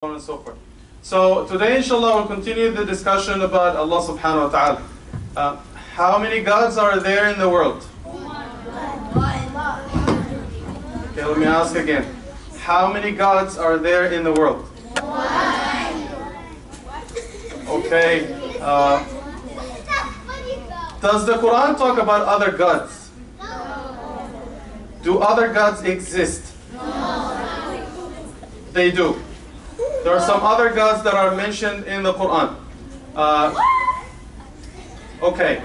on and so forth. So today, inshallah, we'll continue the discussion about Allah subhanahu wa ta'ala. How many gods are there in the world? Okay, let me ask again. How many gods are there in the world? Okay. Does the Quran talk about other gods? Do other gods exist? They do. There are some other gods that are mentioned in the Quran. Okay.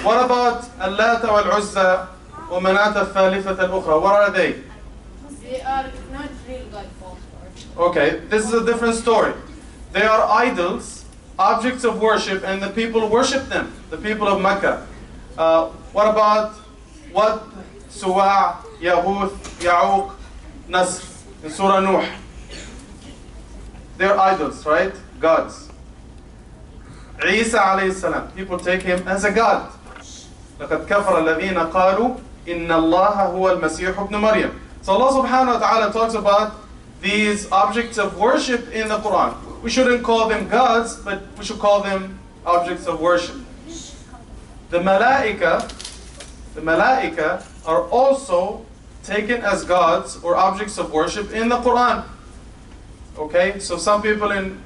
What about Al-Lat wal-Uzza wa Manat al-Thalithah al-Ukhra? What are they? They are not real God. Okay, this is a different story. They are idols, objects of worship, and the people worship them, the people of Mecca. What about Suwa', Yahuth, Ya'uq, Nasr in Surah Nuh? They're idols, right? Gods. Isa alayhi salam, people take him as a god. لَقَدْ كَفَرَ الَّذِينَ قَالُوا إِنَّ اللَّهَ هُوَ الْمَسِيحُ ابْنُ مَرْيَمَ. So Allah subhanahu wa ta'ala talks about these objects of worship in the Quran. We shouldn't call them gods, but we should call them objects of worship. The malaika are also taken as gods or objects of worship in the Quran. Okay, so some people in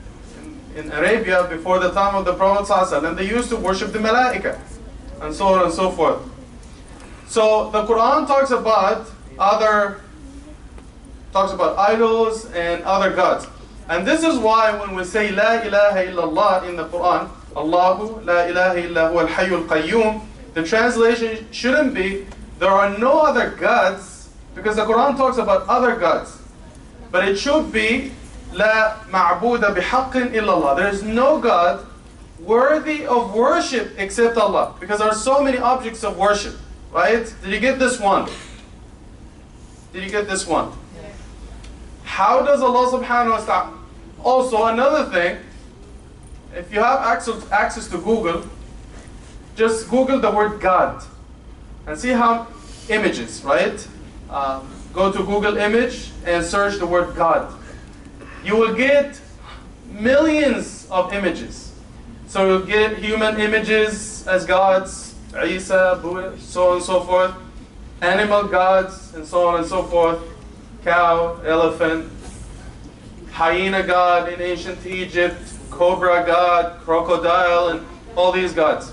Arabia before the time of the Prophet ﷺ, they used to worship the malaika and so on and so forth. So the Quran talks about idols and other gods. And this is why when we say La ilaha illallah in the Quran, Allahu la ilaha illa huwa al-hayyul qayyum, the translation shouldn't be there are no other gods, because the Quran talks about other gods. But it should be La ma'buda bihaqqin illallah. There is no God worthy of worship except Allah, because there are so many objects of worship, right? Did you get this one? Did you get this one? How does Allah subhanahu wa ta'ala... Also, another thing, if you have access to Google, just Google the word God and see how images, right? Go to Google image and search the word God. You will get millions of images. So you'll get human images as gods, Isa, Buddha, so on and so forth. Animal gods, and so on and so forth. Cow, elephant, hyena god in ancient Egypt, cobra god, crocodile, and all these gods.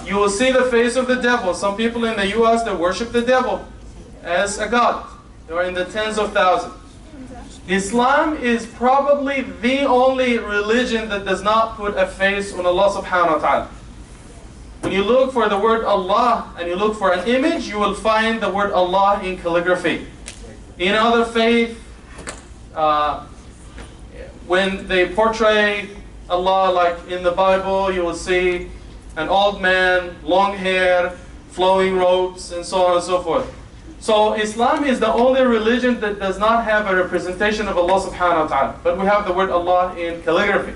You will see the face of the devil. Some people in the US, they worship the devil as a god. They are in the tens of thousands. Islam is probably the only religion that does not put a face on Allah subhanahu wa ta'ala. When you look for the word Allah and you look for an image, you will find the word Allah in calligraphy. In other faiths, when they portray Allah, like in the Bible, you will see an old man, long hair, flowing robes, and so on and so forth. So Islam is the only religion that does not have a representation of Allah subhanahu wa ta'ala. But we have the word Allah in calligraphy.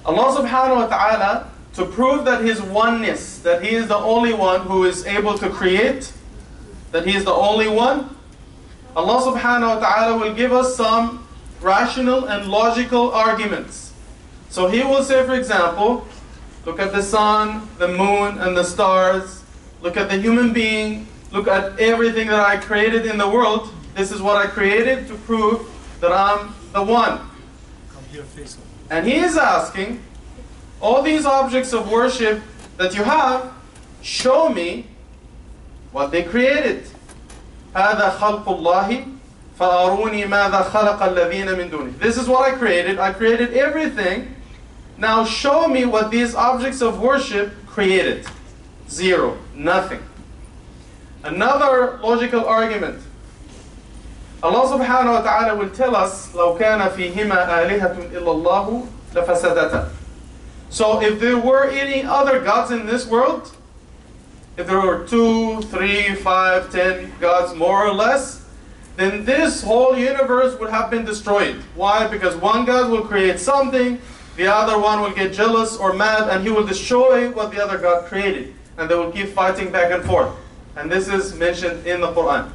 Allah subhanahu wa ta'ala, to prove that His oneness, that He is the only one who is able to create, that He is the only one, Allah subhanahu wa ta'ala will give us some rational and logical arguments. So He will say, for example, look at the sun, the moon, and the stars. Look at the human being. Look at everything that I created in the world. This is what I created to prove that I'm the one. Come here, face up. And He is asking, all these objects of worship that you have, show me what they created. هذا خلق الله فأروني ماذا خلق الذين من دونه. This is what I created. I created everything. Now show me what these objects of worship created. Zero. Nothing. Another logical argument. Allah subhanahu wa ta'ala will tell us لو كان فيهما آلهة إلا الله لفسدتا. So if there were any other gods in this world, if there were 2, 3, 5, 10 gods more or less, then this whole universe would have been destroyed. Why? Because one God will create something, the other one will get jealous or mad, and he will destroy what the other God created. And they will keep fighting back and forth. And this is mentioned in the Quran.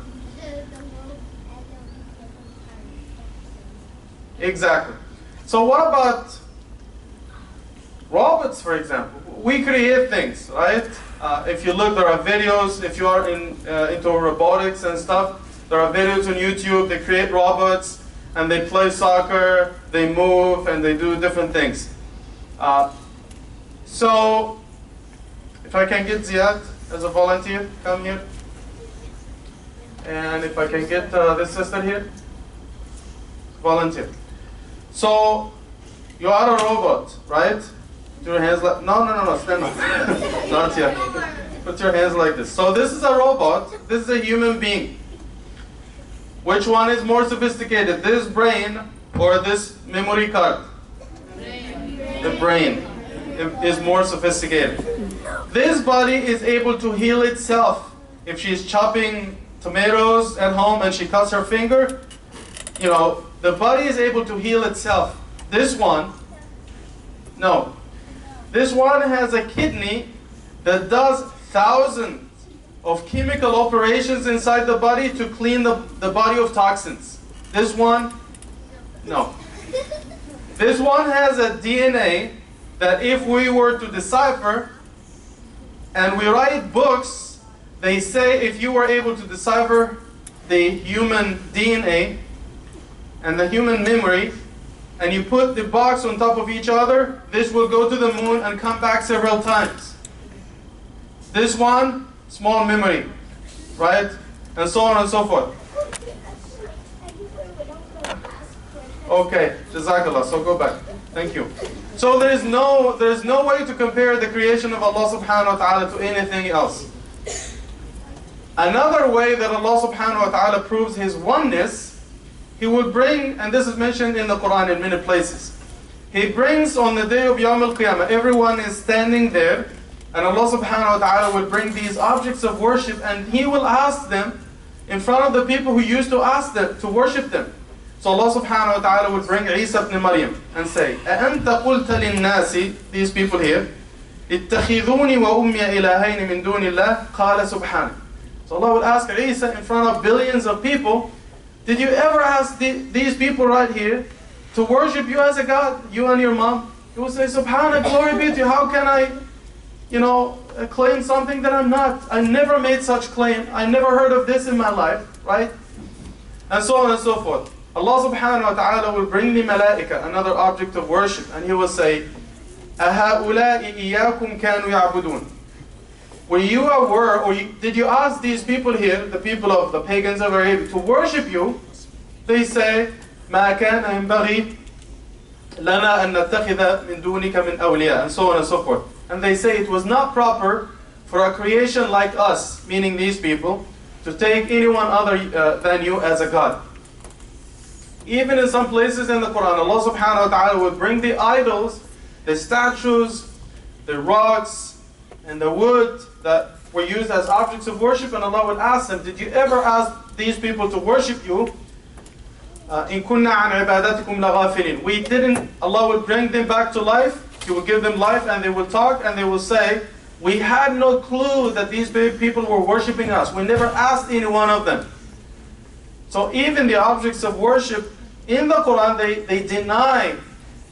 Exactly. So what about robots, for example? We create things, right? If you look, there are videos. If you are into robotics and stuff, there are videos on YouTube. They create robots and they play soccer, they move, and they do different things. So, if I can get Ziad as a volunteer, come here. And if I can get this sister here, volunteer. So, you are a robot, right? Put your hands like, no, stand up. Not yet. Put your hands like this. So this is a robot, this is a human being. Which one is more sophisticated, this brain or this memory card? The brain is more sophisticated. This body is able to heal itself. If she's chopping tomatoes at home and she cuts her finger, you know, the body is able to heal itself. This one, no. This one has a kidney that does thousands of chemical operations inside the body to clean the body of toxins. This one, no. This one has a DNA that if we were to decipher and we write books, they say if you were able to decipher the human DNA and the human memory, and you put the box on top of each other, this will go to the moon and come back several times. This one, small memory, right? And so on and so forth. Okay, Jazakallah, so go back. Thank you. So there's no way to compare the creation of Allah subhanahu wa ta'ala to anything else. Another way that Allah subhanahu wa ta'ala proves His oneness, He would bring, and this is mentioned in the Quran in many places. He brings on the day of Yawm al-Qiyamah, everyone is standing there, and Allah subhanahu wa ta'ala will bring these objects of worship, and He will ask them in front of the people who used to ask them to worship them. So Allah subhanahu wa ta'ala would bring Isa ibn Maryam and say, أَأَنْتَ قُلْتَ لِلنَّاسِ, these people here, اتَّخِذُونِي وَأُمِّيَ إِلَهَيْنِ مِن دُونِ اللَّهِ قَالَ سُبْحَانَهُ. So Allah would ask Isa in front of billions of people, did you ever ask these people right here to worship you as a God, you and your mom? He will say, Subhanallah, glory be to you. How can I, claim something that I'm not? I never made such claim. I never heard of this in my life, right? And so on and so forth. Allah subhanahu wa ta'ala will bring the malaika, another object of worship, and He will say, أَهَؤُلَاءِ إِيَّاكُمْ كَانُوا يَعْبُدُونَ. Were you aware, or did you ask these people here, the people of the pagans of Arabia, to worship you? They say, مَا كَانَ يَنبَغِي لَنَا أَن نَتَّخِذَ مِن دُونِكَ مِنْ أَوْلِيَاءَ, and so on and so forth. And they say it was not proper for a creation like us, meaning these people, to take anyone other than you as a God. Even in some places in the Quran, Allah subhanahu wa ta'ala would bring the idols, the statues, the rocks, and the wood that were used as objects of worship, and Allah would ask them, did you ever ask these people to worship you? إِن كُنَّا عَنْ عِبَادَتِكُمْ لَغَافِلِينَ. We didn't, Allah would bring them back to life, He would give them life, and they will talk, and they will say, we had no clue that these people were worshiping us. We never asked any one of them. So even the objects of worship in the Quran, they deny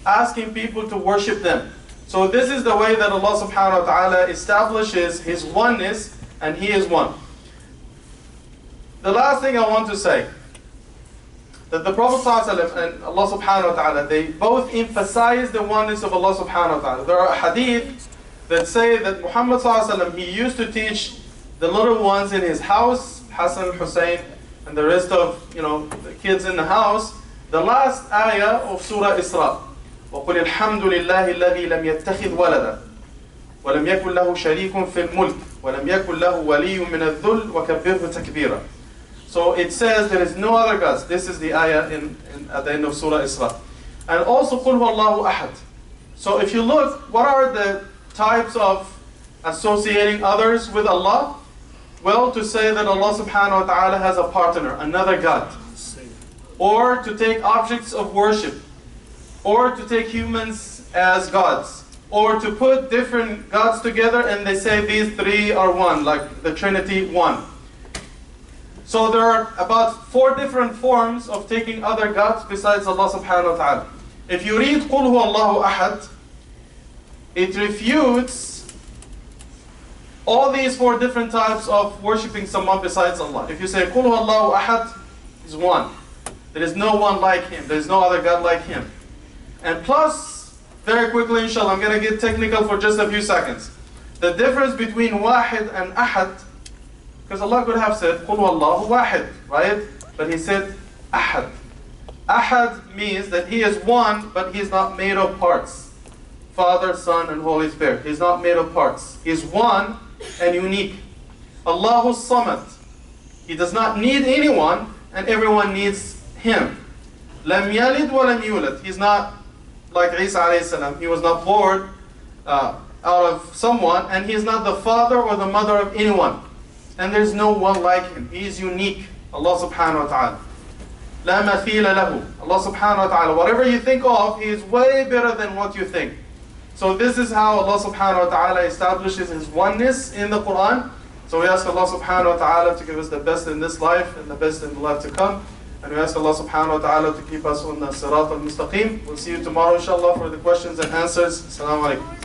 asking people to worship them. So this is the way that Allah subhanahu wa ta'ala establishes His oneness, and He is one. The last thing I want to say, that the Prophet ﷺ and Allah subhanahu wa ta'ala, they both emphasize the oneness of Allah subhanahu wa ta'ala. There are hadith that say that Muhammad ﷺ, he used to teach the little ones in his house, Hassan, Hussein, and the rest of the kids in the house, the last ayah of Surah Isra. وَقُلِ الْحَمْدُ لِلَّهِ الَّذِي لَمْ يَتَّخِذْ وَلَدًا وَلَمْ يَكُنْ لَهُ شَرِيكٌ فِي الْمُلْكِ وَلَمْ يَكُنْ لَهُ وَلِيٌّ مِنَ الذُّلِّ وَكَبِّرْهُ تَكْبِيرًا. So it says there is no other gods. This is the ayah at the end of Surah Isra. And also قُلْ هُوَ اللَّهُ أَحَدٌ. So if you look, what are the types of associating others with Allah? Well, to say that Allah subhanahu wa ta'ala has a partner, another God. Or to take objects of worship. Or to take humans as gods. Or to put different gods together and they say these three are one, like the Trinity one. So there are about 4 different forms of taking other gods besides Allah subhanahu wa ta'ala. If you read قُلْ هُوَ اللَّهُ أَحَدٌ, it refutes all these 4 different types of worshipping someone besides Allah. If you say قُلْ هُوَ اللَّهُ أَحَدٌ, is one. There is no one like him. There is no other God like him. And plus, very quickly inshallah, I'm going to get technical for just a few seconds. The difference between wahid and ahad, because Allah could have said قُلْ وَاللَّهُ wahid, right? But He said ahad. Ahad means that He is one, but He is not made of parts. Father, Son, and Holy Spirit. He is not made of parts. He is one and unique. Allahu Samad. He does not need anyone, and everyone needs Him. Lam yalid wa lam yulad. He's not like Isa alayhi salam. He was not born out of someone, and He is not the father or the mother of anyone. And there's no one like Him. He is unique. Allah subhanahu wa ta'ala. La mathila lahu. Allah subhanahu wa ta'ala. Whatever you think of, He is way better than what you think. So this is how Allah subhanahu wa ta'ala establishes His oneness in the Quran. So we ask Allah subhanahu wa ta'ala to give us the best in this life and the best in the life to come. And we ask Allah subhanahu wa ta'ala to keep us on the Sirat al-Mustaqim. We'll see you tomorrow inshallah for the questions and answers. Assalamu alaikum.